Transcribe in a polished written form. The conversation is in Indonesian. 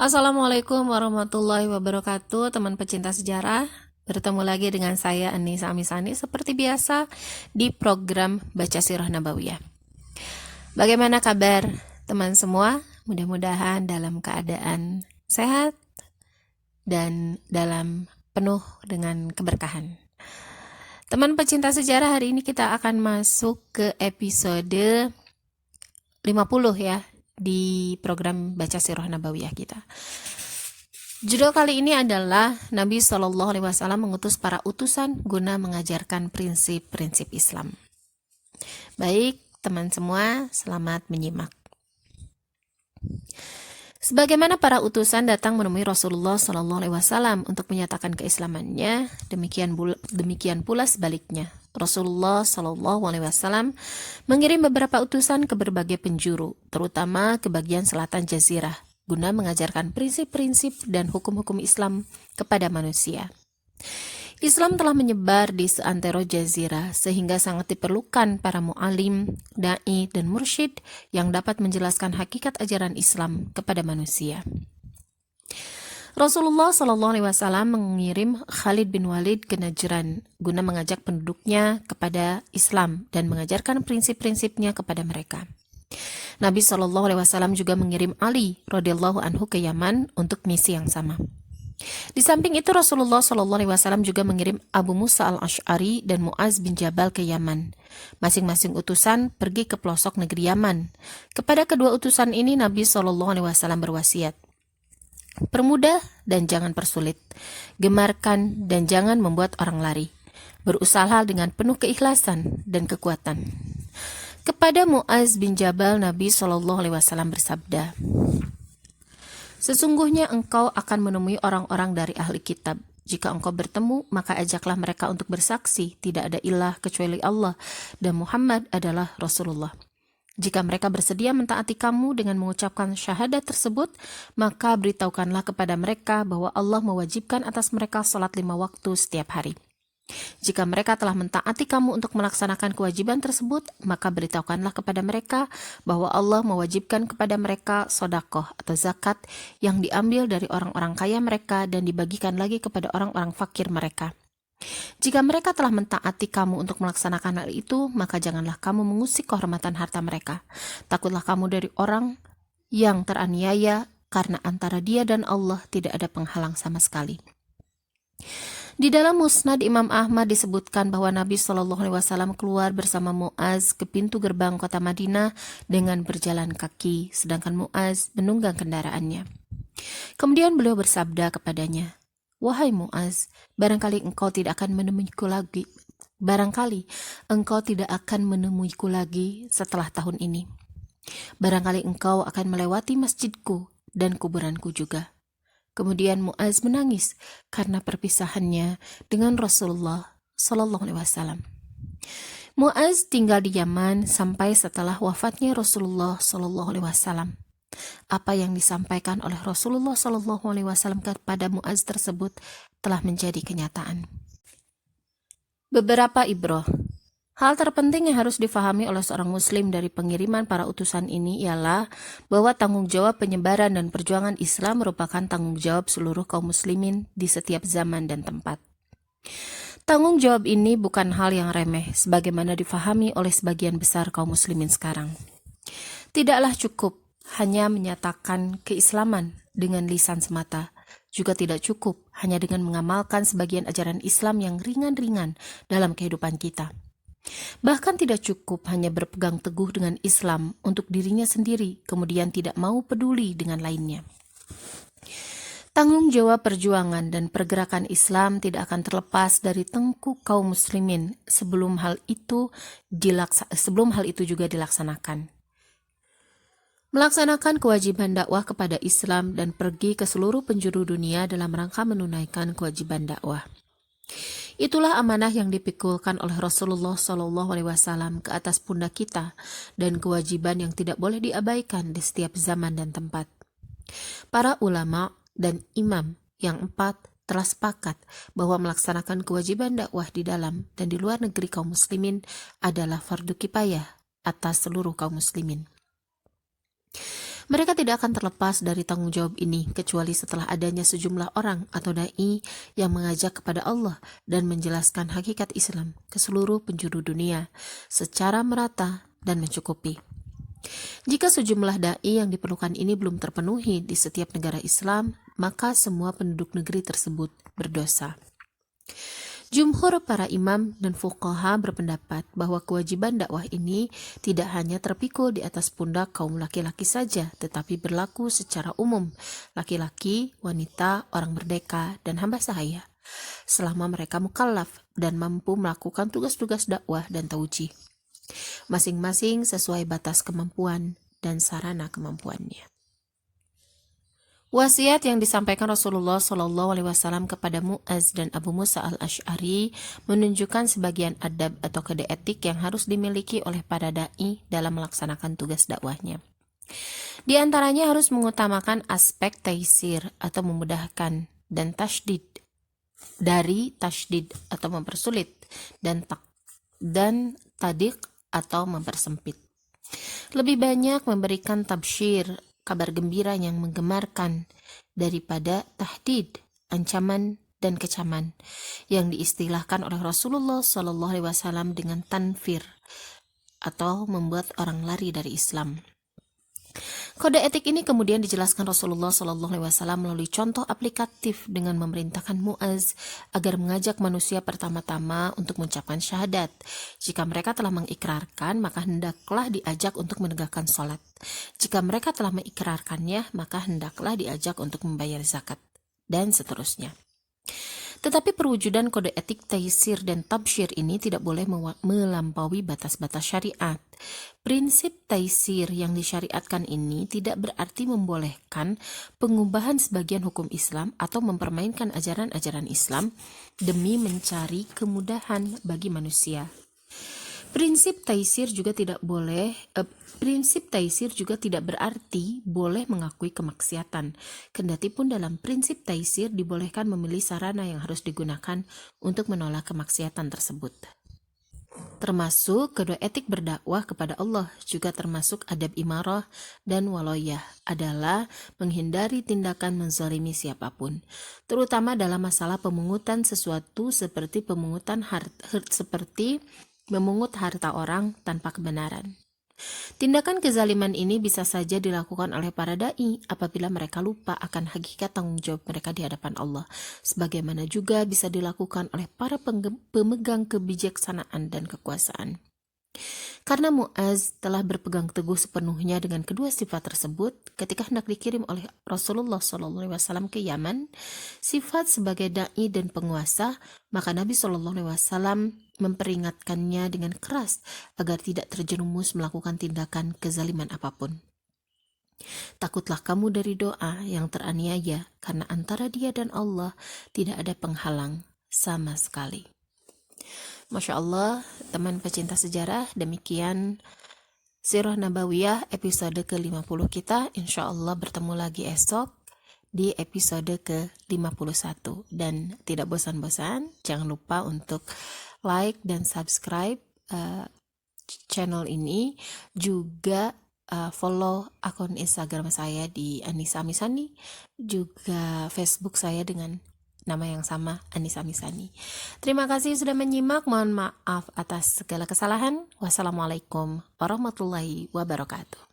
Assalamualaikum warahmatullahi wabarakatuh, teman pecinta sejarah. Bertemu lagi dengan saya Anissa Amisani seperti biasa di program Baca Sirah Nabawiyah. Bagaimana kabar teman semua? Mudah-mudahan dalam keadaan sehat dan dalam penuh dengan keberkahan. Teman pecinta sejarah, hari ini kita akan masuk ke episode 50 ya di program Baca Sirah Nabawiyah kita. Judul kali ini adalah Nabi Shallallahu Alaihi Wasallam mengutus para utusan guna mengajarkan prinsip-prinsip Islam. Baik, teman semua, selamat menyimak. Sebagaimana para utusan datang menemui Rasulullah Shallallahu Alaihi Wasallam untuk menyatakan keislamannya, demikian pula sebaliknya. Rasulullah Shallallahu Alaihi Wasallam mengirim beberapa utusan ke berbagai penjuru, terutama ke bagian selatan Jazirah, guna mengajarkan prinsip-prinsip dan hukum-hukum Islam kepada manusia. Islam telah menyebar di seantero Jazirah sehingga sangat diperlukan para mu'alim, da'i, dan mursyid yang dapat menjelaskan hakikat ajaran Islam kepada manusia. Rasulullah Shallallahu Alaihi Wasallam mengirim Khalid bin Walid ke Najran guna mengajak penduduknya kepada Islam dan mengajarkan prinsip-prinsipnya kepada mereka. Nabi Shallallahu Alaihi Wasallam juga mengirim Ali radhiyallahu anhu ke Yaman untuk misi yang sama. Di samping itu Rasulullah Shallallahu Alaihi Wasallam juga mengirim Abu Musa al-Ash'ari dan Mu'az bin Jabal ke Yaman. Masing-masing utusan pergi ke pelosok negeri Yaman. Kepada kedua utusan ini Nabi Shallallahu Alaihi Wasallam berwasiat, permudah dan jangan persulit, gemarkan dan jangan membuat orang lari, berusaha dengan penuh keikhlasan dan kekuatan. Kepada Mu'az bin Jabal, Nabi Shallallahu Alaihi Wasallam bersabda, sesungguhnya engkau akan menemui orang-orang dari ahli kitab. Jika engkau bertemu, maka ajaklah mereka untuk bersaksi tidak ada ilah kecuali Allah dan Muhammad adalah Rasulullah. Jika mereka bersedia mentaati kamu dengan mengucapkan syahadat tersebut, maka beritahukanlah kepada mereka bahwa Allah mewajibkan atas mereka salat 5 waktu setiap hari. Jika mereka telah mentaati kamu untuk melaksanakan kewajiban tersebut, maka beritahukanlah kepada mereka bahwa Allah mewajibkan kepada mereka sedekah atau zakat yang diambil dari orang-orang kaya mereka dan dibagikan lagi kepada orang-orang fakir mereka. Jika mereka telah mentaati kamu untuk melaksanakan hal itu, maka janganlah kamu mengusik kehormatan harta mereka. Takutlah kamu dari orang yang teraniaya, karena antara dia dan Allah tidak ada penghalang sama sekali. Di dalam Musnad Imam Ahmad disebutkan bahwa Nabi Shallallahu Alaihi Wasallam keluar bersama Mu'az ke pintu gerbang kota Madinah dengan berjalan kaki, sedangkan Mu'az menunggang kendaraannya. Kemudian beliau bersabda kepadanya, wahai Mu'az, barangkali engkau tidak akan menemuiku lagi setelah tahun ini. Barangkali engkau akan melewati masjidku dan kuburanku juga. Kemudian Mu'az menangis karena perpisahannya dengan Rasulullah Shallallahu Alaihi Wasallam. Mu'az tinggal di Yaman sampai setelah wafatnya Rasulullah Shallallahu Alaihi Wasallam. Apa yang disampaikan oleh Rasulullah Shallallahu Alaihi Wasallam kepada Mu'az tersebut telah menjadi kenyataan. Beberapa ibroh. Hal terpenting yang harus difahami oleh seorang muslim dari pengiriman para utusan ini ialah bahwa tanggung jawab penyebaran dan perjuangan Islam merupakan tanggung jawab seluruh kaum muslimin di setiap zaman dan tempat. Tanggung jawab ini bukan hal yang remeh sebagaimana difahami oleh sebagian besar kaum muslimin sekarang. Tidaklah cukup hanya menyatakan keislaman dengan lisan semata, juga tidak cukup hanya dengan mengamalkan sebagian ajaran Islam yang ringan-ringan dalam kehidupan kita. Bahkan tidak cukup hanya berpegang teguh dengan Islam untuk dirinya sendiri, kemudian tidak mau peduli dengan lainnya. Tanggung jawab perjuangan dan pergerakan Islam tidak akan terlepas dari tengkuk kaum muslimin sebelum hal itu juga dilaksanakan. Melaksanakan kewajiban dakwah kepada Islam dan pergi ke seluruh penjuru dunia dalam rangka menunaikan kewajiban dakwah. Itulah amanah yang dipikulkan oleh Rasulullah Shallallahu Alaihi Wasallam ke atas pundak kita dan kewajiban yang tidak boleh diabaikan di setiap zaman dan tempat. Para ulama dan imam yang 4 telah sepakat bahwa melaksanakan kewajiban dakwah di dalam dan di luar negeri kaum muslimin adalah fardu kifayah atas seluruh kaum muslimin. Mereka tidak akan terlepas dari tanggung jawab ini kecuali setelah adanya sejumlah orang atau dai yang mengajak kepada Allah dan menjelaskan hakikat Islam ke seluruh penjuru dunia secara merata dan mencukupi. Jika sejumlah dai yang diperlukan ini belum terpenuhi di setiap negara Islam, maka semua penduduk negeri tersebut berdosa. Jumhur para imam dan fuqaha berpendapat bahwa kewajiban dakwah ini tidak hanya terpikul di atas pundak kaum laki-laki saja, tetapi berlaku secara umum, laki-laki, wanita, orang merdeka, dan hamba sahaya, selama mereka mukallaf dan mampu melakukan tugas-tugas dakwah dan tauji, masing-masing sesuai batas kemampuan dan sarana kemampuannya. Wasiat yang disampaikan Rasulullah SAW kepada Mu'az dan Abu Musa al-Ash'ari menunjukkan sebagian adab atau kode etik yang harus dimiliki oleh para da'i dalam melaksanakan tugas dakwahnya. Di antaranya harus mengutamakan aspek taisir atau memudahkan dan tasydid dari tasydid atau mempersulit dan tadik atau mempersempit. Lebih banyak memberikan tabsyir, kabar gembira yang menggemarkan, daripada tahdid, ancaman dan kecaman yang diistilahkan oleh Rasulullah SAW dengan tanfir atau membuat orang lari dari Islam. Kode etik ini kemudian dijelaskan Rasulullah SAW melalui contoh aplikatif dengan memerintahkan Mu'az agar mengajak manusia pertama-tama untuk mengucapkan syahadat. Jika mereka telah mengikrarkan, maka hendaklah diajak untuk menegakkan sholat. Jika mereka telah mengikrarkannya, maka hendaklah diajak untuk membayar zakat, dan seterusnya. Tetapi perwujudan kode etik taisir dan tabsyir ini tidak boleh melampaui batas-batas syariat. Prinsip taisir yang disyariatkan ini tidak berarti membolehkan pengubahan sebagian hukum Islam atau mempermainkan ajaran-ajaran Islam demi mencari kemudahan bagi manusia. Prinsip taisir juga tidak berarti boleh mengakui kemaksiatan. Kendati pun dalam prinsip taisir dibolehkan memilih sarana yang harus digunakan untuk menolak kemaksiatan tersebut. Termasuk kode etik berdakwah kepada Allah, juga termasuk adab imarah dan waloyah adalah menghindari tindakan menzalimi siapapun, terutama dalam masalah pemungutan sesuatu seperti memungut harta orang tanpa kebenaran. Tindakan kezaliman ini bisa saja dilakukan oleh para dai apabila mereka lupa akan hakikat tanggung jawab mereka di hadapan Allah, sebagaimana juga bisa dilakukan oleh para pemegang kebijaksanaan dan kekuasaan. Karena Mu'az telah berpegang teguh sepenuhnya dengan kedua sifat tersebut ketika hendak dikirim oleh Rasulullah SAW ke Yaman, sifat sebagai da'i dan penguasa, maka Nabi SAW memperingatkannya dengan keras agar tidak terjerumus melakukan tindakan kezaliman apapun. Takutlah kamu dari doa yang teraniaya, karena antara dia dan Allah tidak ada penghalang sama sekali. Masya Allah, teman pecinta sejarah, demikian Sirah Nabawiyah episode ke-50 kita. Insya Allah bertemu lagi esok di episode ke-51. Dan tidak bosan-bosan, jangan lupa untuk like dan subscribe channel ini. Juga follow akun Instagram saya di Anissa Misani, juga Facebook saya dengan nama yang sama, Anissa Misani. Terima kasih sudah menyimak. Mohon maaf atas segala kesalahan. Wassalamualaikum warahmatullahi wabarakatuh.